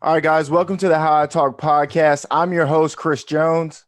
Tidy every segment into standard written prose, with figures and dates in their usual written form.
All right, guys, welcome to the How I Talk podcast. I'm your host, Chris Jones.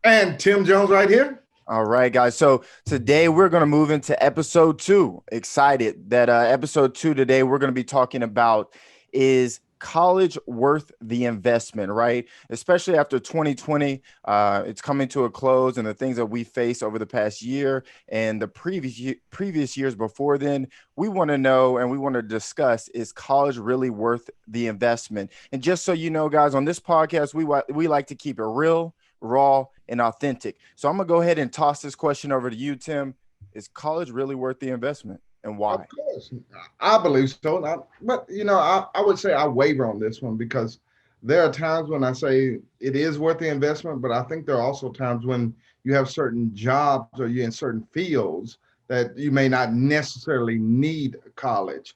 And Tim Jones right here. All right, guys. So today we're going to move into episode two. Excited that episode two today we're going to be talking about is college worth the investment, right? Especially after 2020, it's coming to a close, and the things that we faced over the past year and the previous years before then, we want to know and we want to discuss: is college really worth the investment? And just so you know, guys, on this podcast, we like to keep it real, raw, and authentic. So I'm gonna go ahead and toss this question over to you, Tim. Is college really worth the investment, and Of why? course, I believe so. But I would say I waver on this one because there are times when I say it is worth the investment, but I think there are also times when you have certain jobs or you're in certain fields that you may not necessarily need college,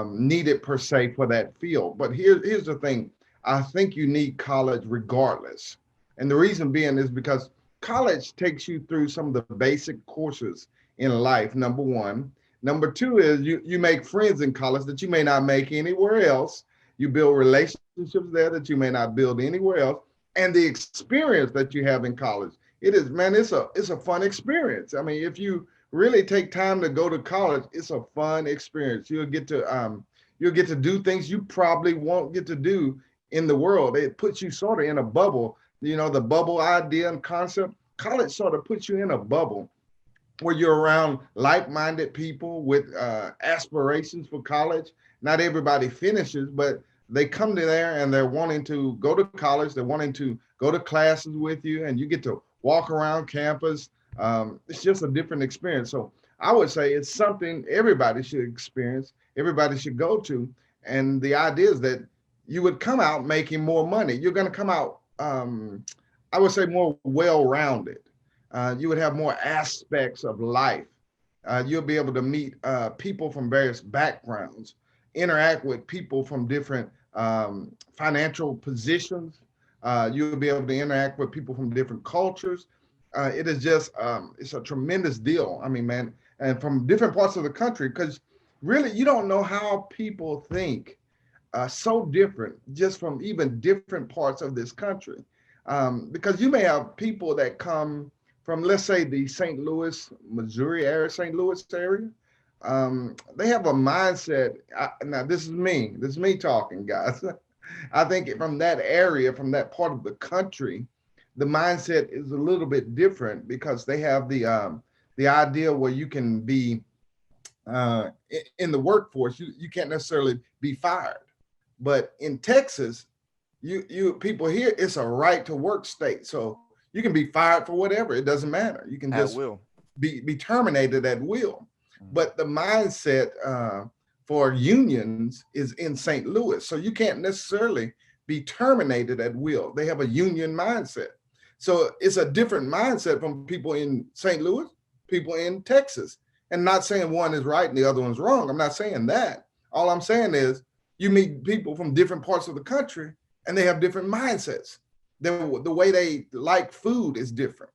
need it per se for that field. But here's the thing: I think you need college regardless, and the reason being is because college takes you through some of the basic courses in life. Number one. Number two is you make friends in college that you may not make anywhere else. You build relationships there that you may not build anywhere else. And the experience that you have in college, it is, man, it's a fun experience. I mean, if you really take time to go to college, it's a fun experience. You'll get to do things you probably won't get to do in the world. It puts you sort of in a bubble. You know, the bubble idea and concept. College sort of puts you in a bubble where you're around like-minded people with aspirations for college. Not everybody finishes, but they come to there and they're wanting to go to college. They're wanting to go to classes with you, and you get to walk around campus. It's just a different experience. So I would say it's something everybody should experience, everybody should go to. And the idea is that you would come out making more money. You're going to come out, I would say, more well-rounded. You would have more aspects of life. You'll be able to meet people from various backgrounds, interact with people from different financial positions. You'll be able to interact with people from different cultures. It is just, it's a tremendous deal. I mean, man, and from different parts of the country, because really you don't know how people think so different just from even different parts of this country. Because you may have people that come from, let's say, the St. Louis, Missouri area, St. Louis area. They have a mindset. Now, this is me talking, guys. I think from that area, from that part of the country, the mindset is a little bit different because they have the idea where you can be in the workforce. You can't necessarily be fired, but in Texas, you people here, it's a right to work state. So you can be fired for whatever. It doesn't matter. You can At just will. be terminated at will. Mhm. But the mindset for unions is in St. Louis. So you can't necessarily be terminated at will. They have a union mindset. So it's a different mindset from people in St. Louis, people in Texas. And not saying one is right and the other one's wrong. I'm not saying that. All I'm saying is you meet people from different parts of the country and they have different mindsets. The way they like food is different.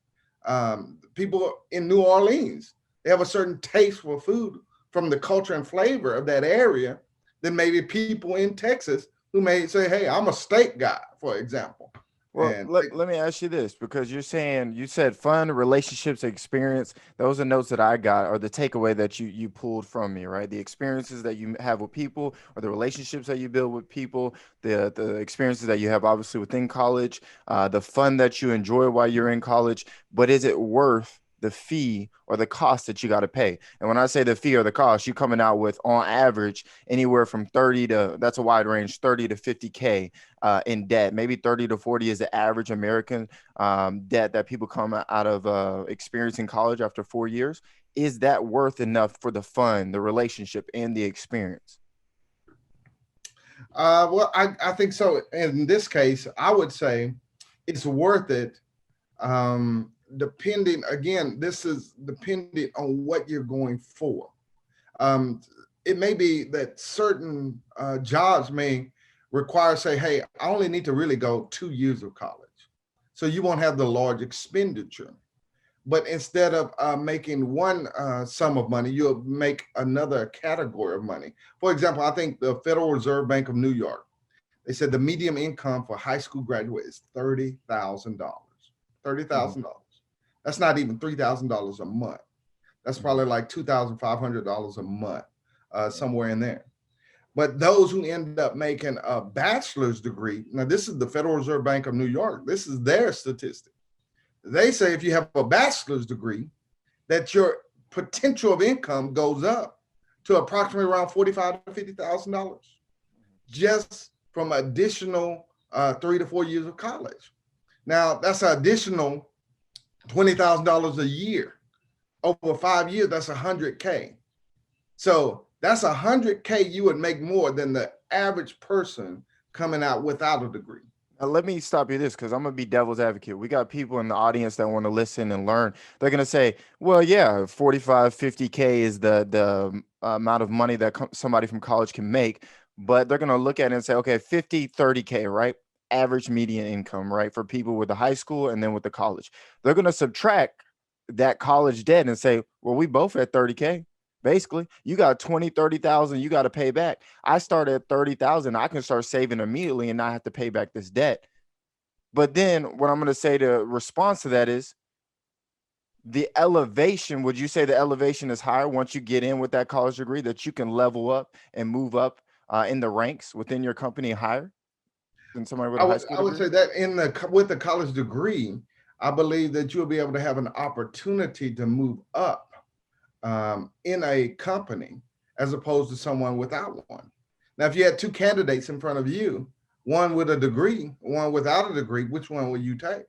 People in New Orleans, they have a certain taste for food from the culture and flavor of that area than maybe people in Texas who may say, hey, I'm a steak guy, for example. Well, And let me ask you this, because you said fun, relationships, experience. Those are notes that I got, or the takeaway that you pulled from me, right? The experiences that you have with people, or the relationships that you build with people, the experiences that you have obviously within college, the fun that you enjoy while you're in college. But is it worth the fee or the cost that you got to pay? And when I say the fee or the cost, you're coming out with, on average, anywhere from 30 to, that's a wide range, 30 to 50K in debt. Maybe 30 to 40 is the average American debt that people come out of experiencing college after 4 years. Is that worth enough for the fun, the relationship, and the experience? well, I think so. In this case, I would say it's worth it. Depending, again, this is dependent on what you're going for. Um, it may be that certain jobs may require, say, hey, I only need to really go 2 years of college. So you won't have the large expenditure. But instead of making one sum of money, you'll make another category of money. For example, I think the Federal Reserve Bank of New York, They said the median income for high school graduate is $30,000. Mhm. $30,000. That's not even $3,000 a month. That's Mhm. probably like $2,500 a month, somewhere in there. But those who end up making a bachelor's degree, now this is the Federal Reserve Bank of New York, this is their statistic. They say if you have a bachelor's degree, that your potential of income goes up to approximately around 45 to $50,000 just from additional 3 to 4 years of college. Now that's an additional $20,000 a year. Over 5 years, that's 100K. So that's 100K you would make more than the average person coming out without a degree. Now, let me stop you this because I'm gonna be devil's advocate. We got people in the audience that want to listen and learn. They're gonna say, "Well, yeah, 45, 50K is the amount of money that somebody from college can make." But they're gonna look at it and say, "Okay, 50, 30K, right? Average median income, right? For people with the high school and then with the college." They're gonna subtract that college debt and say, "Well, we both at 30K. Basically, you got 20, 30,000 you got to pay back. I started at 30,000. I can start saving immediately and not have to pay back this debt." But then what I'm going to say to response to that is the elevation. Would you say the elevation is higher once you get in with that college degree, that you can level up and move up in the ranks within your company higher than somebody with I a high would school I would degree? say that in the with the college degree, I believe that you'll be able to have an opportunity to move up in a company as opposed to someone without one. Now, if you had two candidates in front of you, one with a degree, one without a degree, which one would you take?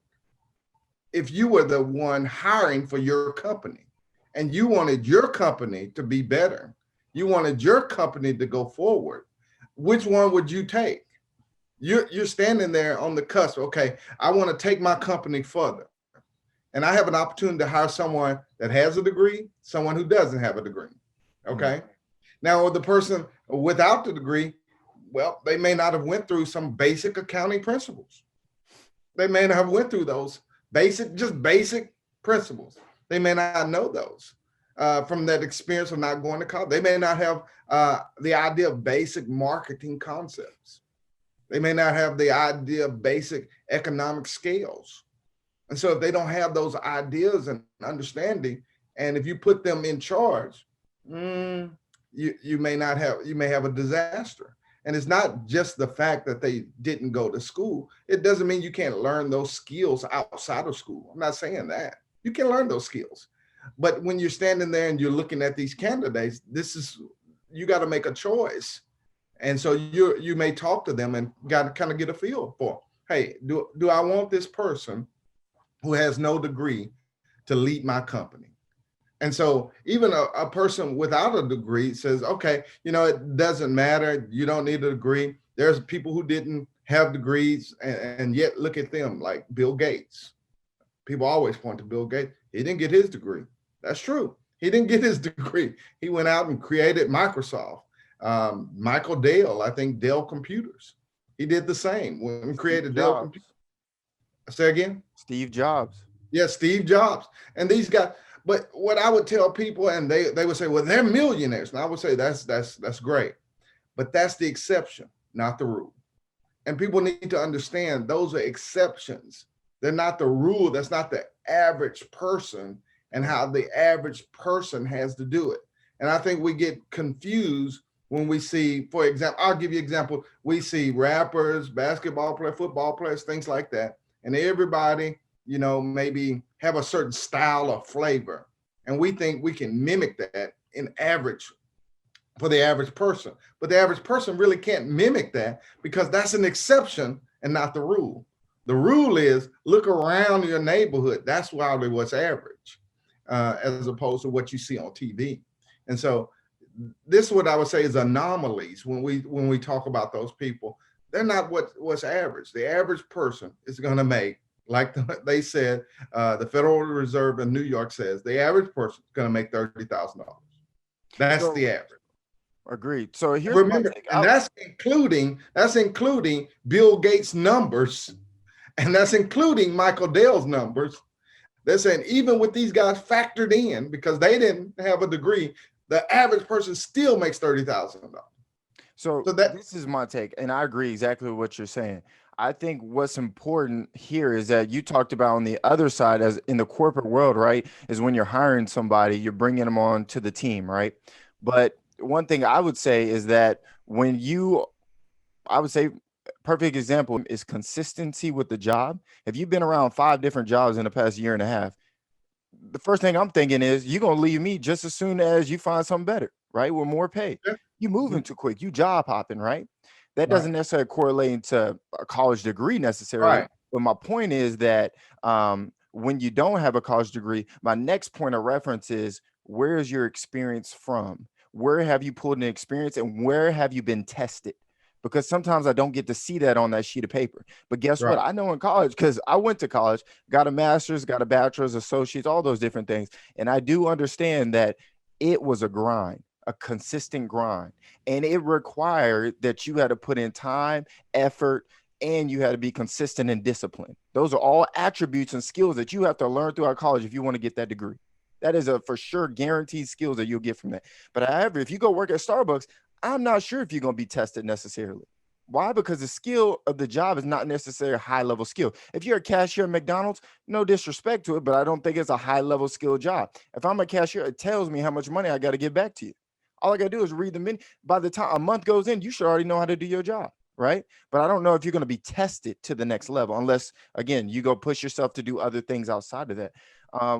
If you were the one hiring for your company and you wanted your company to be better, you wanted your company to go forward, which one would you take? You're standing there on the cusp. Okay, I want to take my company further, and I have an opportunity to hire someone that has a degree, someone who doesn't have a degree. Mhm. Okay, now with the person without the degree, well, they may not have went through some basic accounting principles. They may not have went through those just basic principles. They may not know those from that experience of not going to college. They may not have the idea of basic marketing concepts. They may not have the idea of basic economic scales. And so if they don't have those ideas and understanding, and if you put them in charge, mm, you may have a disaster. And it's not just the fact that they didn't go to school. It doesn't mean you can't learn those skills outside of school. I'm not saying that. You can learn those skills. But when you're standing there and you're looking at these candidates, this is you got to make a choice. And so you may talk to them and got to kind of get a feel for, hey, do I want this person who has no degree to lead my company? And so even a person without a degree says, okay, it doesn't matter. You don't need a degree. There's people who didn't have degrees and yet look at them like Bill Gates. People always point to Bill Gates. He didn't get his degree. That's true. He didn't get his degree. He went out and created Microsoft. Michael Dell, I think Dell Computers. He did the same when he created Steve Dell Computers. Jobs. Say again? Steve Jobs. Yeah, Steve Jobs. And these guys, but what I would tell people, and they would say, well, they're millionaires. And I would say that's great. But that's the exception, not the rule. And people need to understand those are exceptions. They're not the rule. That's not the average person and how the average person has to do it. And I think we get confused when we see, for example, I'll give you an example. We see rappers, basketball players, football players, things like that. And everybody, maybe have a certain style or flavor. And we think we can mimic that in average for the average person. But the average person really can't mimic that because that's an exception and not the rule. The rule is look around your neighborhood. That's probably what's average, as opposed to what you see on TV. And so this is what I would say is anomalies when we talk about those people. They're not what's average. The average person is going to make, like they said, the Federal Reserve in New York says the average person is going to make $30,000. That's the So average. agreed. So here's my Remember, take. and that's including Bill Gates' numbers, and that's including Michael Dell's numbers. They're saying even with these guys factored in, because they didn't have a degree, the average person still makes $30,000. So So that this is my take, and I agree exactly with what you're saying. I think what's important here is that you talked about on the other side, as in the corporate world, right? Is when you're hiring somebody, you're bringing them on to the team, right? But one thing I would say is that when you, I would say, perfect example is consistency with the job. If you've been around 5 different jobs in the past year and a half, the first thing I'm thinking is you're gonna leave me just as soon as you find something better, right? With more pay. yeah, You mhm, moving too quick, you job hopping, right? That right, doesn't necessarily correlate to a college degree necessarily. right, But my point is that when you don't have a college degree, my next point of reference is where is your experience from? Where have you pulled an experience and where have you been tested? Because sometimes I don't get to see that on that sheet of paper. But guess what? right. I know in college, because I went to college, got a master's, got a bachelor's, associates, all those different things. And I do understand that it was a grind, a consistent grind. And it required that you had to put in time, effort, and you had to be consistent and disciplined. Those are all attributes and skills that you have to learn throughout college if you want to get that degree. That is a for sure guaranteed skills that you'll get from that. But however, if you go work at Starbucks, I'm not sure if you're going to be tested necessarily. Why? Because the skill of the job is not necessarily a high level skill. If you're a cashier at McDonald's, no disrespect to it, but I don't think it's a high level skill job. If I'm a cashier, it tells me how much money I got to give back to you. All I got to do is read the menu. By the time a month goes in, you should already know how to do your job, right? But I don't know if you're going to be tested to the next level unless, again, you go push yourself to do other things outside of that.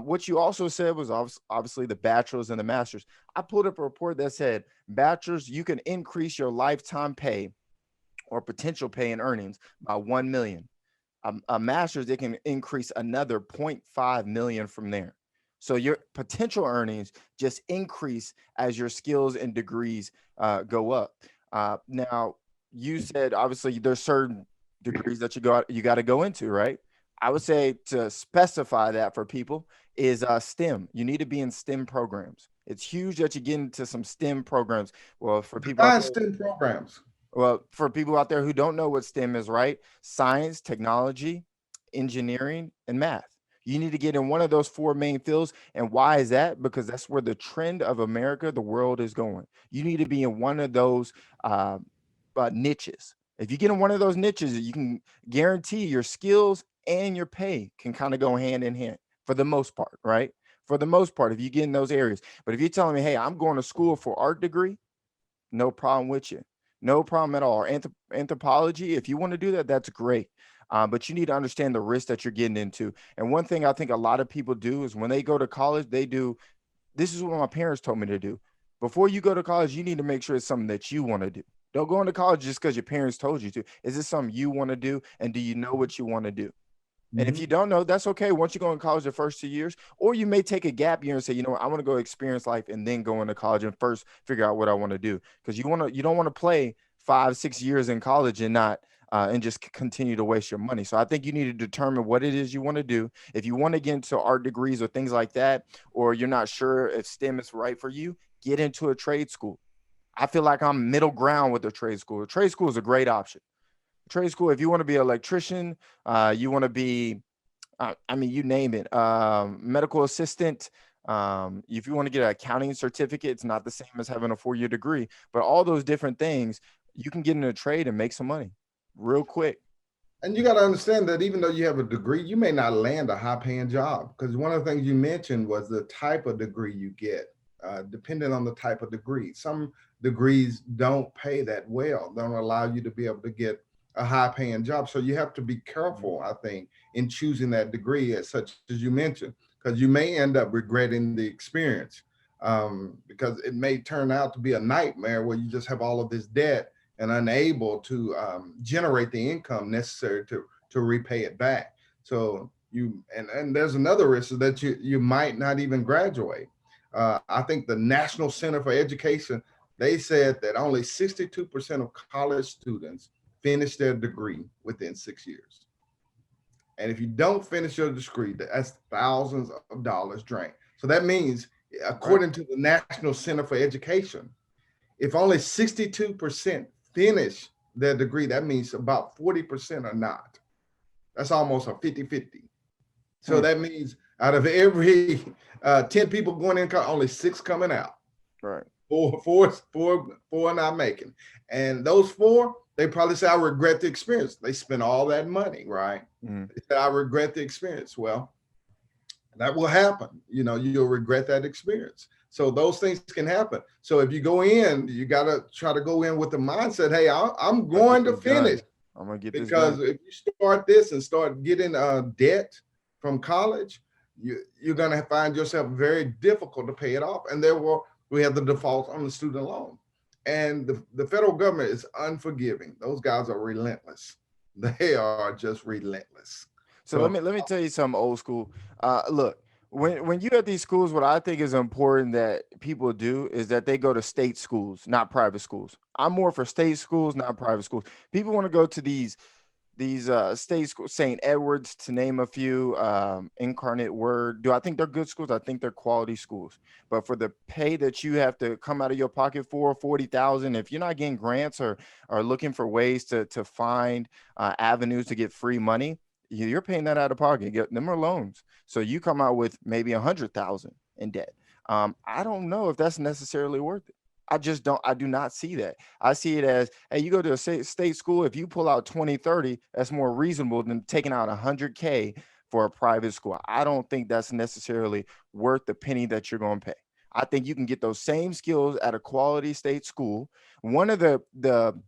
What you also said was obviously the bachelor's and the master's. I pulled up a report that said bachelor's, you can increase your lifetime pay or potential pay and earnings by 1 million. A master's, it can increase another zero point 0.5 million from there. So your potential earnings just increase as your skills and degrees go up. Now, you said obviously there's certain degrees that you got to go into, right? I would say to specify that for people is STEM. You need to be in STEM programs. It's huge that you get into some STEM programs. Well, for people out Define there STEM programs. well, for people out there who don't know what STEM is, right? Science, technology, engineering, and math. You need to get in one of those four main fields. And why is that? Because that's where the trend of America, the world is going. You need to be in one of those uh, niches. If you get in one of those niches, you can guarantee your skills and your pay can kind of go hand in hand for the most part, right? For the most part, if you get in those areas. But if you're telling me, hey, I'm going to school for art degree, no problem with you. No problem at all. Anthropology, if you want to do that, that's great. But you need to understand the risk that you're getting into. And one thing I think a lot of people do is when they go to college, they do this is what my parents told me to do. Before you go to college, you need to make sure it's something that you want to do. Don't go into college just because your parents told you to. Is this something you want to do? And do you know what you want to do? And if Mhm. you don't know, that's okay. Once you go in college the first 2 years, or you may take a gap year and say, you know what, I want to go experience life and then go into college and first figure out what I want to do. Because you don't want to play 5, 6 years in college and not and just continue to waste your money. So I think you need to determine what it is you want to do. If you want to get into art degrees or things like that, or you're not sure if STEM is right for you, get into a trade school. I feel like I'm middle ground with the trade school. The trade school is a great option. Trade school, if you want to be an electrician, you want to be I mean, you name it. Medical assistant. If you want to get an accounting certificate, it's not the same as having a 4 year degree, but all those different things, you can get in a trade and make some money real quick. And you got to understand that even though you have a degree, you may not land a high paying job because one of the things you mentioned was the type of degree you get, depending on the type of degree. Some degrees don't pay that well, don't allow you to be able to get a high paying job. So you have to be Mhm. careful, I think, in choosing that degree, as such as you mentioned, because you may end up regretting the experience because it may turn out to be a nightmare where you just have all of this debt and unable to generate the income necessary to repay it back. So and there's another risk is that you might not even graduate. I think the National Center for Education, they said that only 62% of college students finish their degree within 6 years. And if you don't finish your degree, that's thousands of dollars drained. So that means, Right. according to the National Center for Education, if only 62% finish their degree, that means about 40% are not. That's almost a 50-50. So Hmm. that means out of every 10 people going in, only six coming out. Right. four not making. And those four, they probably say, I regret the experience. They spent all that money, right? Mhm. They said, I regret the experience. Well, that will happen. You know, you'll regret that experience. So those things can happen. So if you go in, you got to try to go in with the mindset, hey, I'm I'll get going to this finish. done. I'm gonna get this Because done. if you start this and start getting debt from college, you're going to find yourself very difficult to pay it off. And therefore, we have the default on the student loan. And the federal government is unforgiving. Those guys are relentless. They are just relentless. So So, let me tell you something old school. Look, when you at these schools, what I think is important that people do is that they go to state schools, not private schools. I'm more for state schools, not private schools. People want to go to these state schools, St. Edwards, to name a few, Incarnate Word. Do I think they're good schools? I think they're quality schools. But for the pay that you have to come out of your pocket for 40,000, if you're not getting grants or looking for ways to find avenues to get free money, you're paying that out of pocket. Get them are loans. So you come out with maybe 100,000 in debt. I don't know if that's necessarily worth it. I just don't. I do not see that. I see it as, hey, you go to a state school. If you pull out 20, 30, that's more reasonable than taking out 100K for a private school. I don't think that's necessarily worth the penny that you're going to pay. I think you can get those same skills at a quality state school. One of the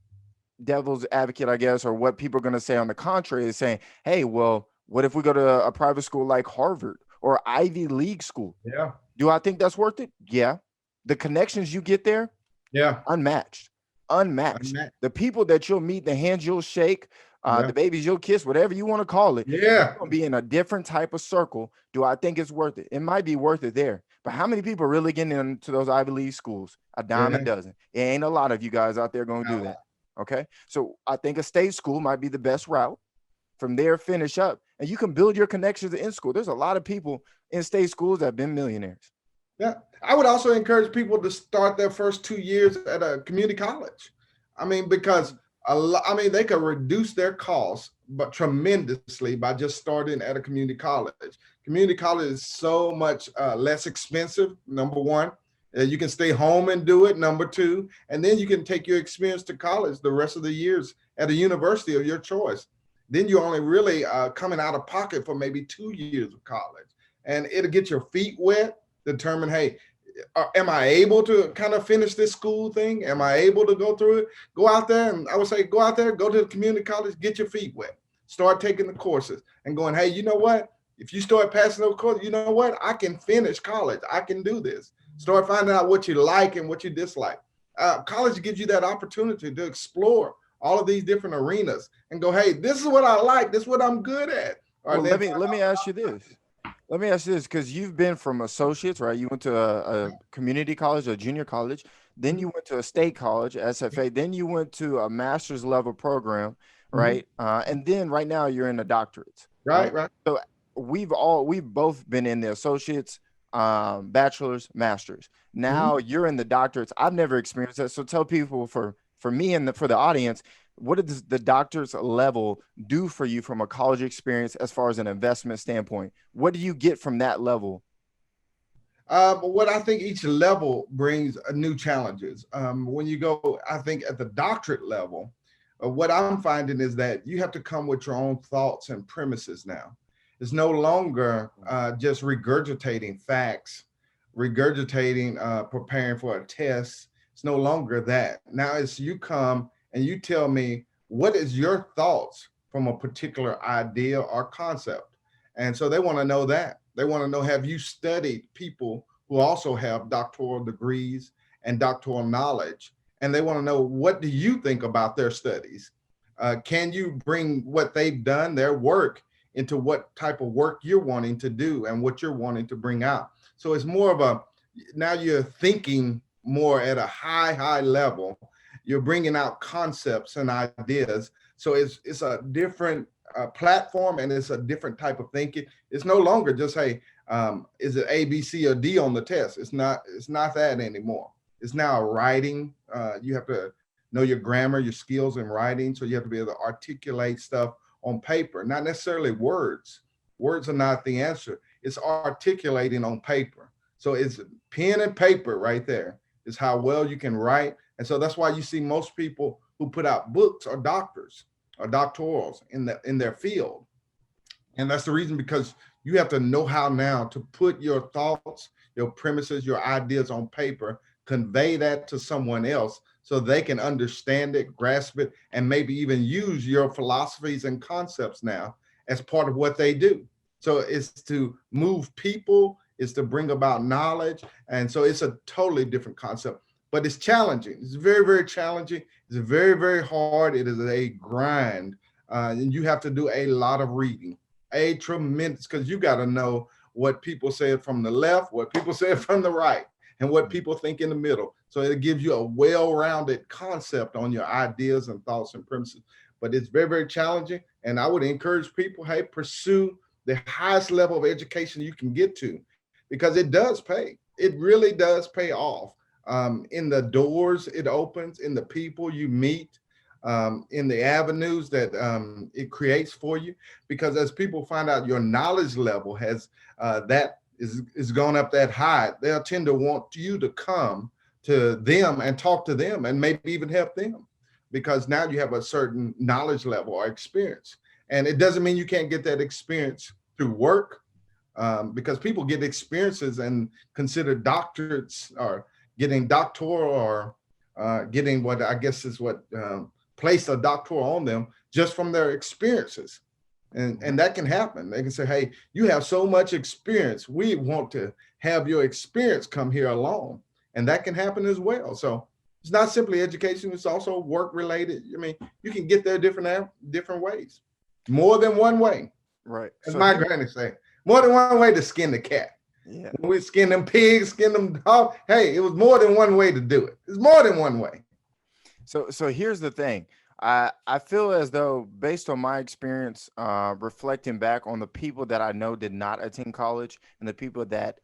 devil's advocate, I guess, or what people are going to say on the contrary is saying, hey, well, what if we go to a private school like Harvard or Ivy League school? yeah, Do I think that's worth it? Yeah. The connections you get there, yeah, unmatched, unmatched. The people that you'll meet, the hands you'll shake, yeah, the babies you'll kiss, whatever you want to call it, you're yeah, going to be in a different type of circle. Do I think it's worth it? It might be worth it there. But how many people are really getting into those Ivy League schools? A dime a yeah. dozen. It ain't a lot of you guys out there going to do that. Okay. So I think a state school might be the best route. From there, finish up, and you can build your connections in school. There's a lot of people in state schools that have been millionaires. Yeah, I would also encourage people to start their first 2 years at a community college. I mean, because I mean, they could reduce their costs, but tremendously by just starting at a community college. Community college is so much less expensive. Number one, you can stay home and do it. Number two, and then you can take your experience to college the rest of the years at a university of your choice. Then you're only really coming out of pocket for maybe 2 years of college, and it'll get your feet wet, determine, hey, am I able to kind of finish this school thing? Am I able to go through it? Go out there, and I would say, go out there, go to the community college, get your feet wet, start taking the courses, and going, hey, you know what? If you start passing those courses, you know what? I can finish college. I can do this. Start finding out what you like and what you dislike. College gives you that opportunity to explore all of these different arenas and go, hey, this is what I like. This is what I'm good at. Or Well, then let me ask you this. Let me ask you this, because you've been from associates, right? You went to a community college, a junior college, then Mhm, you went to a state college, SFA, then you went to a master's level program, mhm. right? And then right now you're in a doctorate, right? Right, right. So we've both been in the associates, bachelor's, masters. Mhm. Now you're in the doctorates. I've never experienced that. So tell people, for me and for the audience, what does the doctor's level do for you from a college experience as far as an investment standpoint? What do you get from that level? But what I think each level brings new challenges. When you go, I think at the doctorate level, what I'm finding is that you have to come with your own thoughts and premises now. It's no longer just regurgitating facts, regurgitating, preparing for a test. It's no longer that. Now it's you come and you tell me what is your thoughts from a particular idea or concept. And so they want to know that. They want to know, have you studied people who also have doctoral degrees and doctoral knowledge? And they want to know, what do you think about their studies? Can you bring what they've done, their work, into what type of work you're wanting to do and what you're wanting to bring out? So it's more of a, now you're thinking more at a high level. You're bringing out concepts and ideas. So it's a different platform, and it's a different type of thinking. It's no longer just, hey, is it A, B, C, or D on the test? It's not. It's not that anymore. It's now writing. You have to know your grammar, your skills in writing. So you have to be able to articulate stuff on paper, not necessarily words. Words are not the answer. It's articulating on paper. So it's pen and paper right there. is how well you can write. And so that's why you see most people who put out books are doctors or doctorals in their field. And that's the reason, because you have to know how now to put your thoughts, your premises, your ideas on paper, convey that to someone else so they can understand it, grasp it, and maybe even use your philosophies and concepts now as part of what they do. So it's to move people, it's to bring about knowledge. And so it's a totally different concept, but it's challenging. It's very, very challenging. It's very, very hard. It is a grind. And you have to do a lot of reading, a tremendous, because you got to know what people said from the left, what people said from the right, and what people think in the middle. So it gives you a well-rounded concept on your ideas and thoughts and premises. But it's very, very challenging. And I would encourage people, hey, pursue the highest level of education you can get to, because it does pay. It really does pay off, in the doors it opens, in the people you meet, in the avenues that it creates for you. Because as people find out your knowledge level has that is gone up that high, they'll tend to want you to come to them and talk to them and maybe even help them, because now you have a certain knowledge level or experience. And it doesn't mean you can't get that experience through work, because people get experiences and consider doctorates or getting doctoral or getting what I guess is what place a doctoral on them just from their experiences. And that can happen. They can say, hey, you have so much experience. We want to have your experience come here along. And that can happen as well. So it's not simply education, it's also work related. I mean, you can get there different ways, more than one way. Right. As So my here, granny say, more than one way to skin the cat. yeah. When we skin them pigs, skin them dogs, hey, it was more than one way to do it. It's more than one way. So here's the thing. I feel as though, based on my experience, reflecting back on the people that I know did not attend college and the people that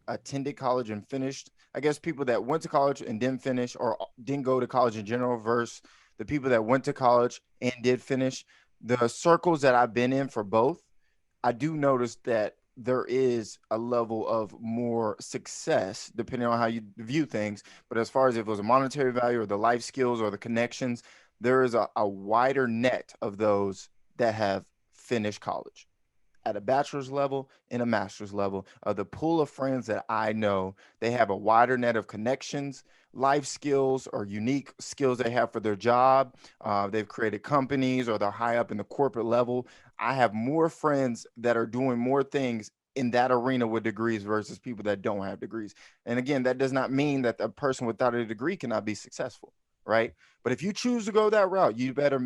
attended college and finished, I guess people that went to college and didn't finish, or didn't go to college in general, versus the people that went to college and did finish, the circles that I've been in for both, I do notice that there is a level of more success depending on how you view things. But as far as if it was a monetary value or the life skills or the connections, there is a wider net of those that have finished college at a bachelor's level and a master's level. The pool of friends that I know, they have a wider net of connections, life skills, or unique skills they have for their job. They've created companies, or they're high up in the corporate level. I have more friends that are doing more things in that arena with degrees versus people that don't have degrees. And again, that does not mean that a person without a degree cannot be successful, right? But if you choose to go that route, you better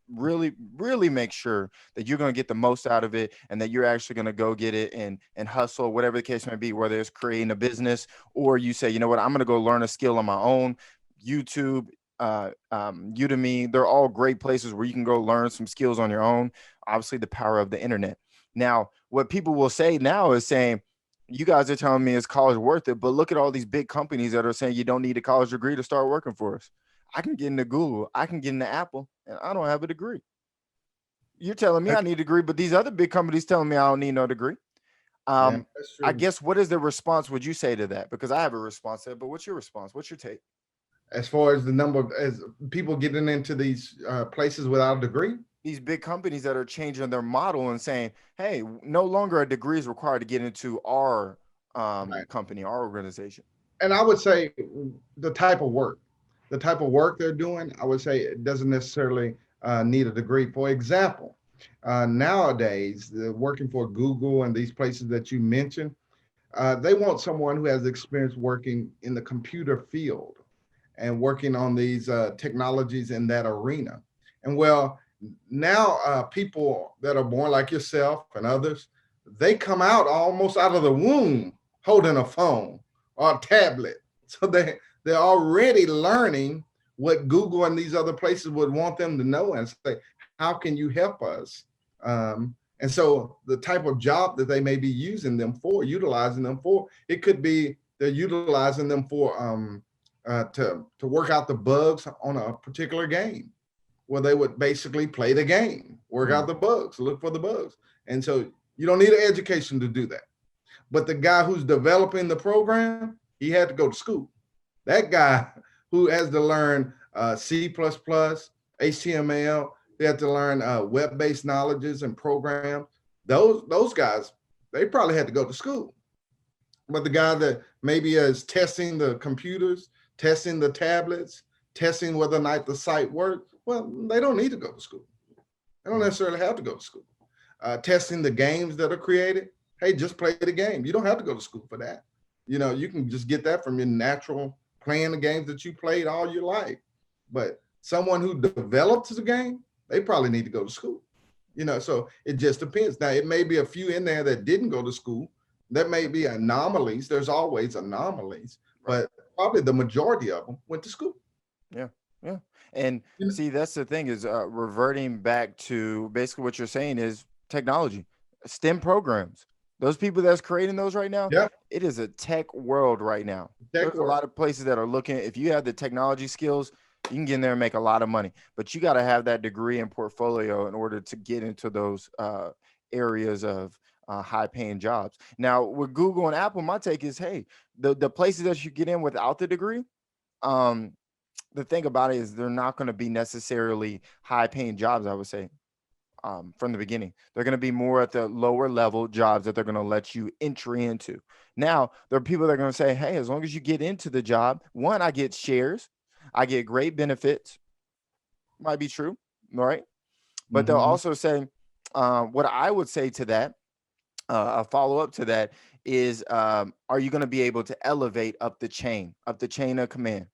really make sure that you're going to get the most out of it, and that you're actually going to go get it and hustle, whatever the case may be, whether it's creating a business, or you say, you know what, I'm going to go learn a skill on my own. YouTube, Udemy, they're all great places where you can go learn some skills on your own. Obviously, the power of the internet. Now, what people will say now is saying, you guys are telling me is college worth it, but look at all these big companies that are saying you don't need a college degree to start working for us. I can get into Google, I can get into Apple, and I don't have a degree. You're telling me I need a degree, but these other big companies telling me I don't need no degree. Yeah, Um, that's I true. guess, what is the response would you say to that? Because I have a response to it, but what's your response? What's your take? As far as the number of as people getting into these places without a degree. These big companies that are changing their model and saying, hey, no longer a degree is required to get into our Right. company, our organization. And I would say the type of work they're doing, I would say it doesn't necessarily need a degree. For example, nowadays, working for Google and these places that you mentioned, they want someone who has experience working in the computer field and working on these technologies in that arena. And well, now people that are born like yourself and others, they come out almost out of the womb holding a phone or a tablet. So they're already learning what Google and these other places would want them to know and say, how can you help us? And so the type of job that they may be using them for, utilizing them for, it could be they're utilizing them for to work out the bugs on a particular game, where they would basically play the game, work Mm, out the bugs, look for the bugs. And so you don't need an education to do that. But the guy who's developing the program, he had to go to school. That guy who has to learn C++, HTML, they have to learn web-based knowledges and programs. Those guys, they probably had to go to school. But the guy that maybe is testing the computers, testing the tablets, testing whether or not the site works, well, they don't need to go to school. They don't Mhm. necessarily have to go to school. Testing the games that are created, hey, just play the game. You don't have to go to school for that. You can just get that from your natural playing the games that you played all your life. But someone who develops the game, they probably need to go to school. So it just depends. Now, it may be a few in there that didn't go to school. There may be anomalies. There's always anomalies, Right. but probably the majority of them went to school. Yeah. Yeah. And You know? see, that's the thing is reverting back to basically what you're saying is technology, STEM programs. Those people that's creating those right now, Yeah, it is a tech world right now. tech There's a work. lot of places that are looking. If you have the technology skills, you can get in there and make a lot of money. But you got to have that degree and portfolio in order to get into those areas of high paying jobs. Now, with Google and Apple, my take is, hey, the places that you get in without the degree, um, the thing about it is they're not going to be necessarily high paying jobs, I would say, from the beginning. They're going to be more at the lower level jobs that they're going to let you entry into. Now, there are people that are going to say, hey, as long as you get into the job, one, I get shares, I get great benefits. Might be true, right? But they'll Mm-hmm. also say, what I would say to that, a follow up to that is, are you going to be able to elevate up the chain of command?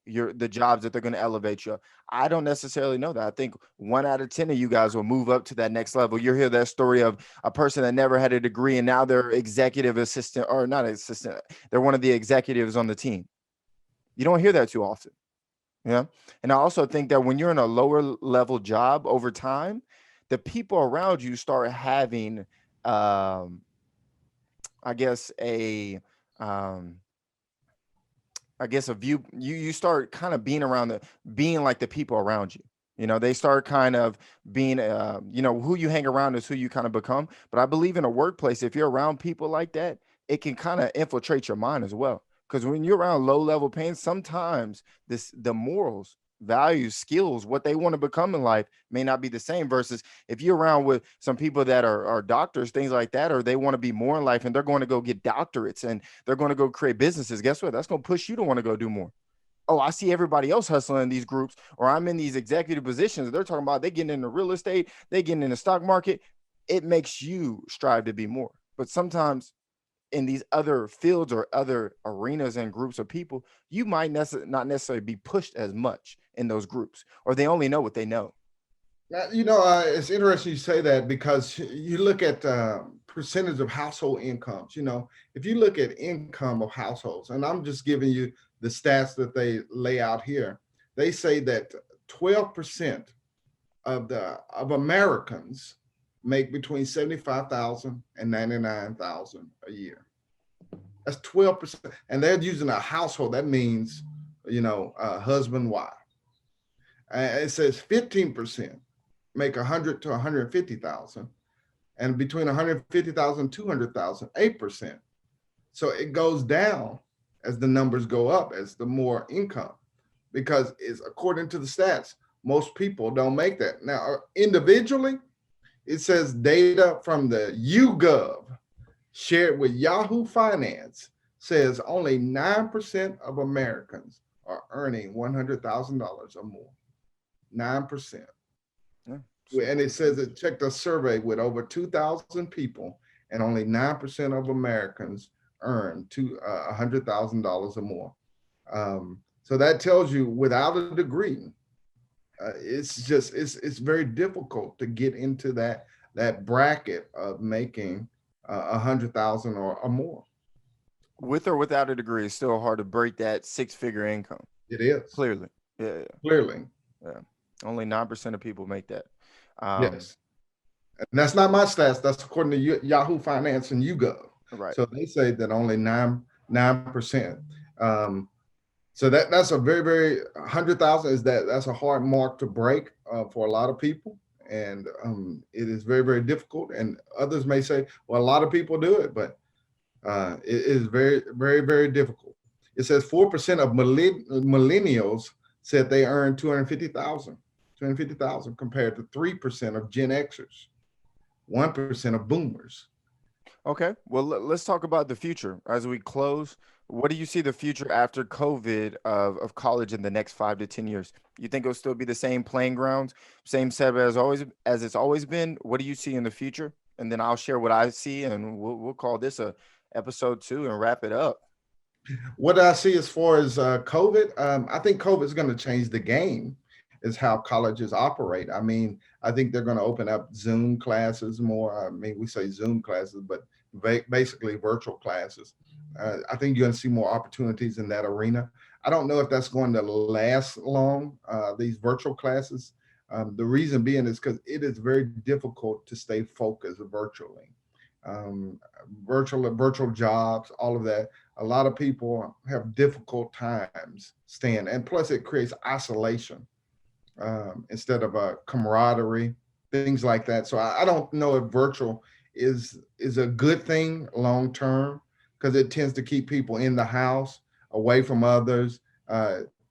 The jobs that they're going to elevate you up. I don't necessarily know that. I think 1 out of 10 of you guys will move up to that next level. You hear that story of a person that never had a degree and now they're executive assistant, or not assistant. They're one of the executives on the team. You don't hear that too often. Yeah. And I also think that when you're in a lower level job over time, the people around you start having, um, I guess, um, a view. You start kind of being like the people around you. They start kind of being, who you hang around is who you kind of become. But I believe in a workplace, if you're around people like that, it can kind of infiltrate your mind as well. Because when you're around low level pain, sometimes the morals, values, skills, what they want to become in life may not be the same. Versus if you're around with some people that are doctors, things like that, or they want to be more in life and they're going to go get doctorates and they're going to go create businesses. Guess what? That's going to push you to want to go do more. Oh, I see everybody else hustling in these groups, or I'm in these executive positions. They're talking about they getting into real estate, they getting in the stock market. It makes you strive to be more. But sometimes in these other fields or other arenas and groups of people, you might not necessarily be pushed as much in those groups, or they only know what they know. It's interesting you say that because you look at percentage of household incomes. If you look at income of households, and I'm just giving you the stats that they lay out here, they say that 12% of Americans make between 75,000 and 99,000 a year. That's 12%, and they're using a household. That means, husband, wife. It says 15% make 100 to 150,000, and between 150,000 and 200,000, 8%. So it goes down as the numbers go up, as the more income, because it's according to the stats, most people don't make that. Now, individually, it says data from the YouGov shared with Yahoo Finance says only 9% of Americans are earning $100,000 or more. 9%. Yeah. And it says it checked a survey with over 2,000 people, and only 9% of Americans earn $100,000 or more. So that tells you without a degree, it's very difficult to get into that bracket of making 100,000 or more. With or without a degree, it's still hard to break that six-figure income. It is Clearly, yeah, yeah, clearly. yeah. Only 9% of people make that. Um, Yes. And that's not my stats. That's according to Yahoo Finance and YouGov. right. So they say that only 9%. Um, so that's a very, very 100,000 is that's a hard mark to break for a lot of people, and it is very, very difficult. And others may say, well, a lot of people do it, but it is very, very, very difficult. It says 4% of millennials said they earned 250,000 compared to 3% of Gen Xers, 1% of boomers. Okay. Well, let's talk about the future as we close. What do you see the future after COVID of college in the next 5 to 10 years? You think it'll still be the same playing grounds, same setup as it's always been? What do you see in the future? And then I'll share what I see, and we'll call this a episode 2 and wrap it up. What I see as far as COVID, I think COVID is going to change the game, is how colleges operate. I mean, I think they're going to open up Zoom classes more. I mean, we say Zoom classes, but basically virtual classes. I think you're going to see more opportunities in that arena. I don't know if that's going to last long, these virtual classes. The reason being is because it is very difficult to stay focused virtually. Um, virtual jobs, all of that. A lot of people have difficult times staying, and plus it creates isolation instead of a camaraderie, things like that. So I don't know if virtual is a good thing long term because it tends to keep people in the house, away from others,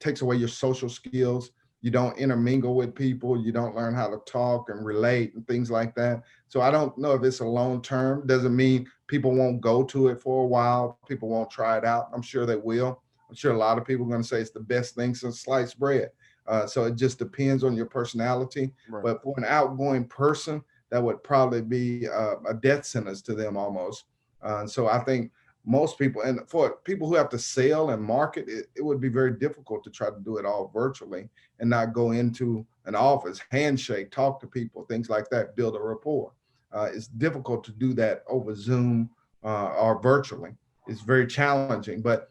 takes away your social skills. You don't intermingle with people. You don't learn how to talk and relate and things like that. So I don't know if it's a long term. Doesn't mean people won't go to it for a while. People won't try it out. I'm sure they will. I'm sure a lot of people are going to say it's the best thing since sliced bread. So it just depends on your personality. Right. But for an outgoing person, that would probably be a death sentence to them almost. So I think most people, and for people who have to sell and market, it would be very difficult to try to do it all virtually and not go into an office, handshake, talk to people, things like that, build a rapport. It's difficult to do that over Zoom or virtually. It's very challenging, but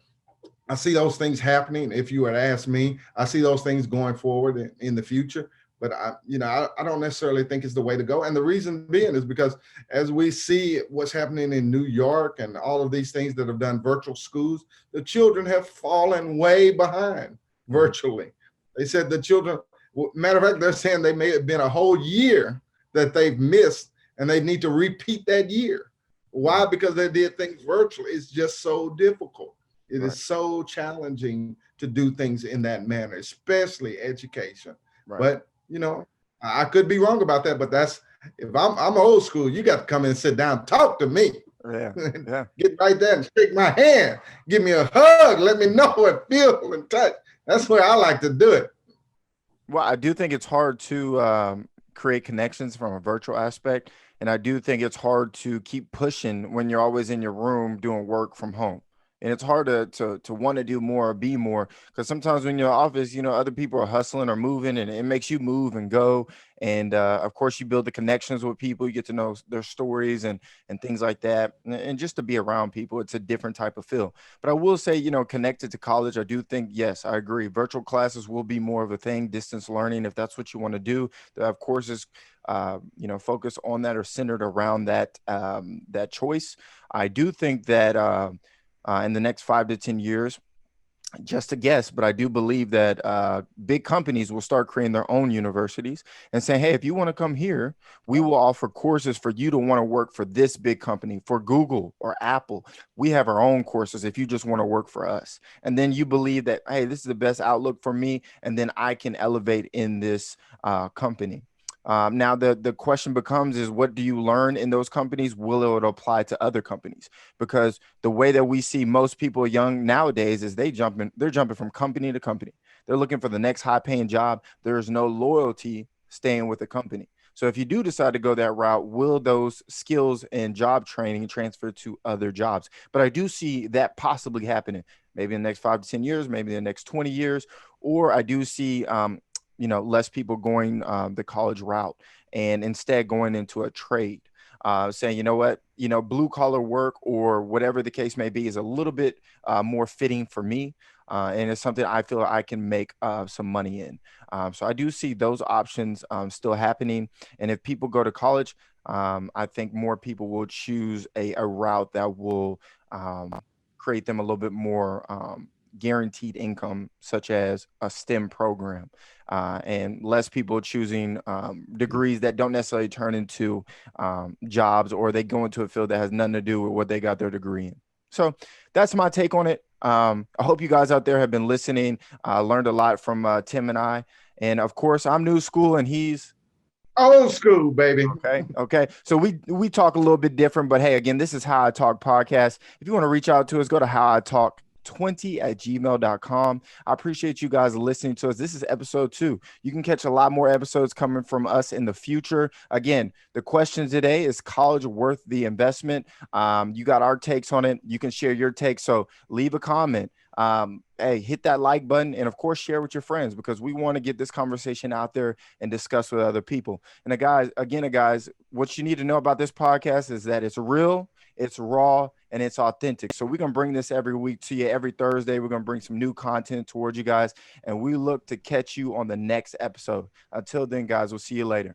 I see those things happening. If you were to ask me, I see those things going forward in the future. But I don't necessarily think it's the way to go. And the reason being is because as we see what's happening in New York and all of these things that have done virtual schools, the children have fallen way behind Mhm. virtually. They said the children, matter of fact, they're saying they may have been a whole year that they've missed and they need to repeat that year. Why? Right. Because they did things virtually. It's just so difficult. It Right. is so challenging to do things in that manner, especially education. Right. But I could be wrong about that. But that's if I'm old school, you got to come in and sit down, talk to me, Yeah. Yeah. get right there and shake my hand, give me a hug, let me know what feel and touch. That's where I like to do it. Well, I do think it's hard to create connections from a virtual aspect. And I do think it's hard to keep pushing when you're always in your room doing work from home. And it's hard to want to do more or be more because sometimes when you're in the office, other people are hustling or moving and it makes you move and go. And of course, you build the connections with people. You get to know their stories and things like that. And just to be around people, it's a different type of feel. But I will say, connected to college, I do think, yes, I agree. Virtual classes will be more of a thing, distance learning, if that's what you want to do. They have courses, focus on that or centered around that choice. I do think that in the next 5 to 10 years, just a guess, but I do believe that big companies will start creating their own universities and saying, hey, if you want to come here, we will offer courses for you to want to work for this big company, for Google or Apple. We have our own courses if you just want to work for us. And then you believe that, hey, this is the best outlook for me, and then I can elevate in this company. Now the question becomes is what do you learn in those companies? Will it apply to other companies? Because the way that we see most people young nowadays is they're jumping from company to company. They're looking for the next high paying job. There's no loyalty staying with the company. So if you do decide to go that route, will those skills and job training transfer to other jobs? But I do see that possibly happening maybe in the next 5 to 10 years, maybe in the next 20 years, or I do see less people going the college route and instead going into a trade, saying, you know what, blue collar work or whatever the case may be is a little bit more fitting for me. And it's something I feel I can make some money in. So I do see those options still happening. And if people go to college, I think more people will choose a route that will create them a little bit more guaranteed income, such as a STEM program, and less people choosing degrees that don't necessarily turn into jobs, or they go into a field that has nothing to do with what they got their degree in. So that's my take on it. I hope you guys out there have been listening. Learned a lot from Tim and I. And of course, I'm new school and he's Old school, baby. okay. Okay. So we talk a little bit different, but hey, again, this is How I Talk podcast. If you want to reach out to us, go to howitalk20@gmail.com. I appreciate you guys listening to us. This is episode 2. You can catch a lot more episodes coming from us in the future. Again, the question today is college worth the investment? You got our takes on it. You can share your takes. So leave a comment. Hey, hit that like button and of course share with your friends because we want to get this conversation out there and discuss with other people. And guys, what you need to know about this podcast is that it's real, it's raw, and it's authentic. So we're gonna bring this every week to you. Every Thursday, we're gonna bring some new content towards you guys, and we look to catch you on the next episode. Until then, guys, we'll see you later.